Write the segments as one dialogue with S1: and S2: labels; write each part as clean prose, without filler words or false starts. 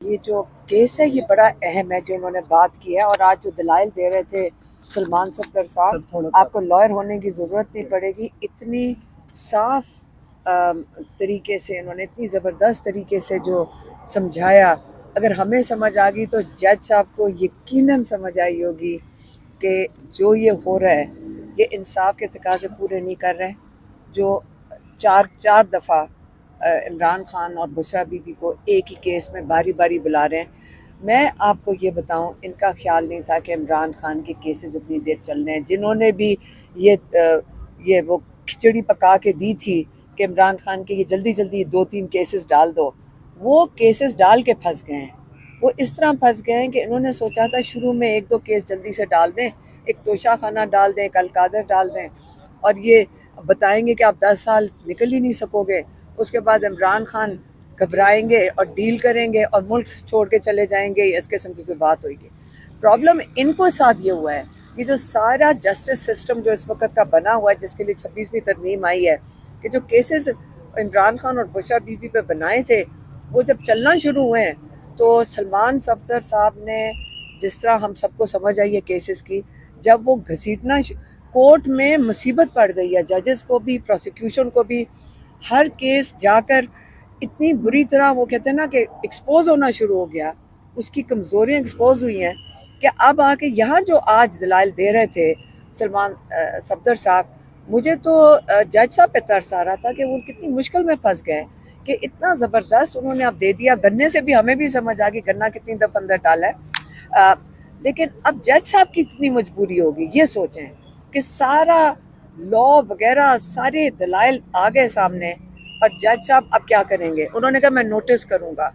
S1: ये जो केस है ये बड़ा अहम है जो उन्होंने बात की है। और आज जो दलाइल दे रहे थे सलमान सफदर साहब, आपको लॉयर होने की ज़रूरत नहीं पड़ेगी। इतनी साफ तरीके से इन्होंने, इतनी ज़बरदस्त तरीके से जो समझाया, अगर हमें समझ आ गई तो जज साहब को यकीनन समझ आई होगी कि जो ये हो रहा है ये इंसाफ के तकाज़े पूरे नहीं कर रहे। जो चार दफ़ा इमरान खान और बुशरा बीबी को एक ही केस में बारी बारी बुला रहे हैं। मैं आपको ये बताऊं, इनका ख्याल नहीं था कि इमरान खान के केसेस इतनी देर चल रहे हैं। जिन्होंने भी ये वो खिचड़ी पका के दी थी कि इमरान खान के ये जल्दी जल्दी 2-3 केसेस डाल दो, वो केसेस डाल के फंस गए हैं। वो इस तरह फंस गए हैं कि इन्होंने सोचा था शुरू में 1-2 केस जल्दी से डाल दें, एक तोशा खाना डाल दें, एक अलकादर डाल दें, और ये बताएंगे कि आप 10 साल निकल ही नहीं सकोगे। उसके बाद इमरान खान घबराएंगे और डील करेंगे और मुल्क छोड़ के चले जाएंगे। इस किस्म की कोई बात होगी। प्रॉब्लम इनको साथ ये हुआ है, ये जो सारा जस्टिस सिस्टम जो इस वक्त का बना हुआ है, जिसके लिए 26वीं तरमीम आई है, कि जो केसेस इमरान खान और बुशरा बीबी पे बनाए थे वो जब चलना शुरू हुए हैं तो सलमान सफदर साहब ने, जिस तरह हम सबको समझ आई है केसेस की, जब वो घसीटना कोर्ट में मुसीबत पड़ गई है जजेस को भी, प्रोसिक्यूशन को भी। हर केस जाकर इतनी बुरी तरह, वो कहते हैं ना कि एक्सपोज होना शुरू हो गया, उसकी कमज़ोरियाँ एक्सपोज हुई हैं कि अब आके यहाँ जो आज दलाइल दे रहे थे सलमान सफदर साहब, मुझे तो जज साहब पे तरस आ रहा था कि वो कितनी मुश्किल में फंस गए कि इतना ज़बरदस्त उन्होंने अब दे दिया। गन्ने से भी हमें भी समझ आ गई गन्ना कितनी दफ़ा अंदर डाला है, लेकिन अब जज साहब की कितनी मजबूरी होगी। ये सोचें कि सारा लॉ वगैरह सारे दलाइल आ गए सामने, और जज साहब अब क्या करेंगे? उन्होंने कहा मैं नोटिस करूँगा।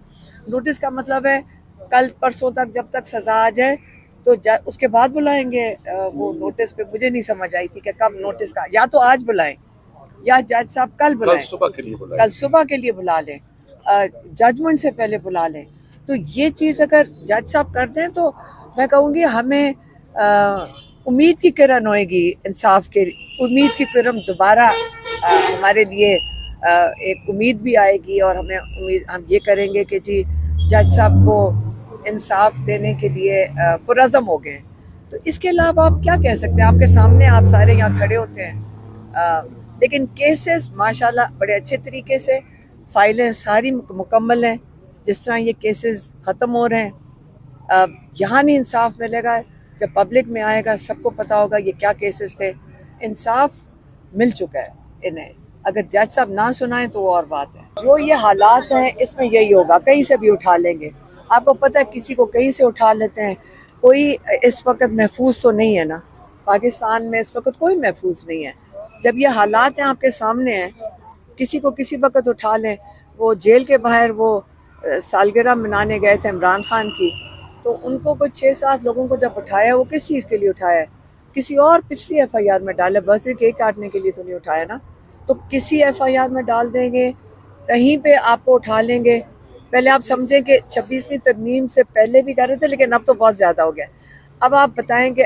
S1: नोटिस का मतलब है कल परसों तक, जब तक सज़ा आ जाए तो उसके बाद बुलाएंगे वो नोटिस पे। मुझे नहीं समझ आई थी कि कब नोटिस का, या तो आज बुलाएं या जज साहब कल बुलाएं, कल सुबह के लिए बुला लें, जजमेंट से पहले बुला लें। तो ये चीज़ अगर जज साहब कर दें तो मैं कहूँगी हमें उम्मीद की किरण होएगी, इंसाफ के उम्मीद की किरण दोबारा हमारे लिए एक उम्मीद भी आएगी, और हमें उम्मीद, हम ये करेंगे कि जी जज साहब को इंसाफ देने के लिए पुरज़म हो गए। तो इसके अलावा आप क्या कह सकते हैं? आपके सामने आप सारे यहाँ खड़े होते हैं, लेकिन केसेस माशाल्लाह बड़े अच्छे तरीके से, फाइलें सारी मुकम्मल हैं। जिस तरह ये केसेस ख़त्म हो रहे हैं, यहाँ नहीं इंसाफ मिलेगा, जब पब्लिक में आएगा सबको पता होगा ये क्या केसेस थे। इंसाफ मिल चुका है इन्हें, अगर जज साहब ना सुनाएं तो वो और बात है। जो ये हालात हैं इसमें यही होगा, कहीं से भी उठा लेंगे। आपको पता है किसी को कहीं से उठा लेते हैं, कोई इस वक्त महफूज तो नहीं है ना, पाकिस्तान में इस वक्त कोई महफूज नहीं है। जब ये हालात हैं आपके सामने हैं, किसी को किसी वक्त उठा लें। वो जेल के बाहर वो सालगिरह मनाने गए थे इमरान खान की, तो उनको कुछ 6-7 लोगों को जब उठाया, वो किस चीज़ के लिए उठाया है? किसी और पिछली FIR में डाले, बर्थडे केक काटने के लिए तो नहीं उठाया ना। तो किसी FIR में डाल देंगे, कहीं पे आपको उठा लेंगे। पहले आप समझें कि 26वीं तरमीम से पहले भी कर रहे थे, लेकिन अब तो बहुत ज़्यादा हो गया। अब आप बताएं कि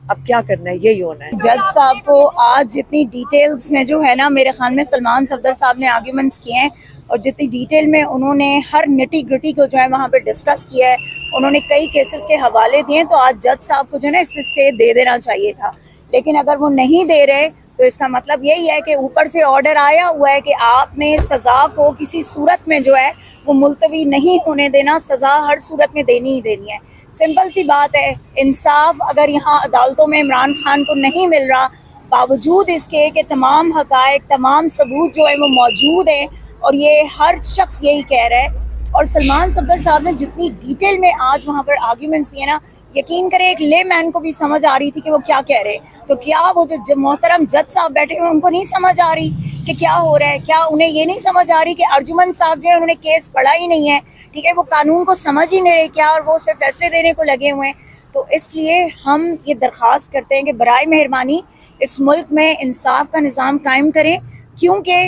S1: अब क्या करना है? यही होना है।
S2: जज साहब को आज जितनी डिटेल्स में जो है ना, मेरे ख्याल में सलमान सफदर साहब ने आर्ग्यूमेंट्स किए हैं, और जितनी डिटेल में उन्होंने हर निटी ग्रिटी को जो है वहाँ पे डिस्कस किया है, उन्होंने कई केसेस के हवाले दिए। तो आज जज साहब को जो है ना इस पर स्टे दे देना चाहिए था, लेकिन अगर वो नहीं दे रहे तो इसका मतलब यही है कि ऊपर से ऑर्डर आया हुआ है कि आपने सज़ा को किसी सूरत में जो है वो मुलतवी नहीं होने देना, सज़ा हर सूरत में देनी ही देनी है। सिंपल सी बात है। इंसाफ अगर यहाँ अदालतों में इमरान खान को नहीं मिल रहा, बावजूद इसके कि तमाम हकायक, तमाम सबूत जो है वो मौजूद हैं, और ये हर शख्स यही कह रहा है, और सलमान सफदर साहब ने जितनी डिटेल में आज वहाँ पर आर्ग्यूमेंट्स दिए ना, यकीन करें एक ले मैन को भी समझ आ रही थी कि वो क्या कह रहे हैं। तो क्या वो जो मोहतरम जज साहब बैठे हुए उनको नहीं समझ आ रही कि क्या हो रहा है? क्या उन्हें ये नहीं समझ आ रही कि अर्जुमन साहब जो है उन्होंने केस पढ़ा ही नहीं है, ठीक है, वो कानून को समझ ही नहीं रहे क्या, और वो उस पर फैसले देने को लगे हुए हैं। तो इसलिए हम ये दरख्वास्त करते हैं कि बराए मेहरबानी इस मुल्क में इंसाफ का निज़ाम कायम करें, क्योंकि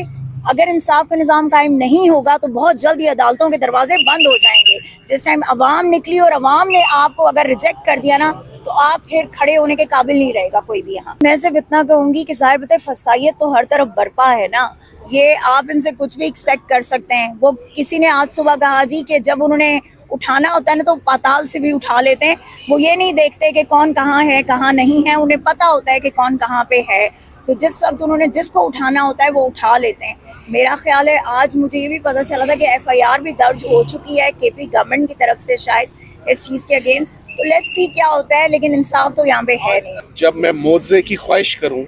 S2: अगर इंसाफ का निज़ाम कायम नहीं होगा तो बहुत जल्द ये अदालतों के दरवाजे बंद हो जाएंगे। जिस टाइम अवाम निकली और अवाम ने आपको अगर रिजेक्ट कर दिया ना, तो आप फिर खड़े होने के काबिल नहीं रहेगा कोई भी यहाँ। मैं सिर्फ इतना कहूँगी कि ज़ाहिर बात है फसाइयत तो हर तरफ बरपा है ना, ये आप इनसे कुछ भी एक्सपेक्ट कर सकते हैं। वो किसी ने आज सुबह कहा जी कि जब उन्होंने उठाना होता है ना तो पाताल से भी उठा लेते हैं। वो ये नहीं देखते कि कौन कहाँ है कहाँ नहीं है, उन्हें पता होता है कि कौन कहाँ पे है, तो जिस वक्त उन्होंने जिसको उठाना होता है वो उठा लेते हैं। मेरा ख्याल है आज मुझे ये भी पता चला था कि FIR भी दर्ज हो चुकी है KP गवर्नमेंट की तरफ से शायद इस चीज़ के अगेंस्ट। तो लेट्स सी क्या होता है, लेकिन इंसाफ तो यहाँ पे है नहीं।
S3: जब मैं मुआवजे की ख्वाहिश करूं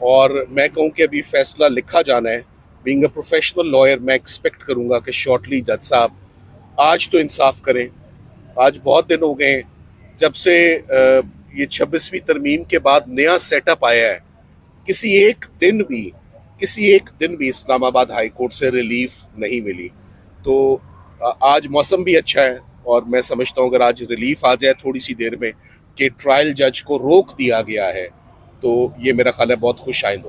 S3: और मैं कहूं कि अभी फैसला लिखा जाना है, बीइंग अ प्रोफेशनल लॉयर मैं एक्सपेक्ट करूंगा कि शॉर्टली जज साहब आज तो इंसाफ करें। आज बहुत दिन हो गए हैं जब से ये 26वीं तरमीम के बाद नया सेटअप आया है, किसी एक दिन भी इस्लामाबाद हाई कोर्ट से रिलीफ नहीं मिली। तो आज मौसम भी अच्छा है और मैं समझता हूँ अगर आज रिलीफ आ जाए थोड़ी सी देर में कि ट्रायल जज को रोक दिया गया है, तो ये मेरा ख्याल है बहुत खुश आइंद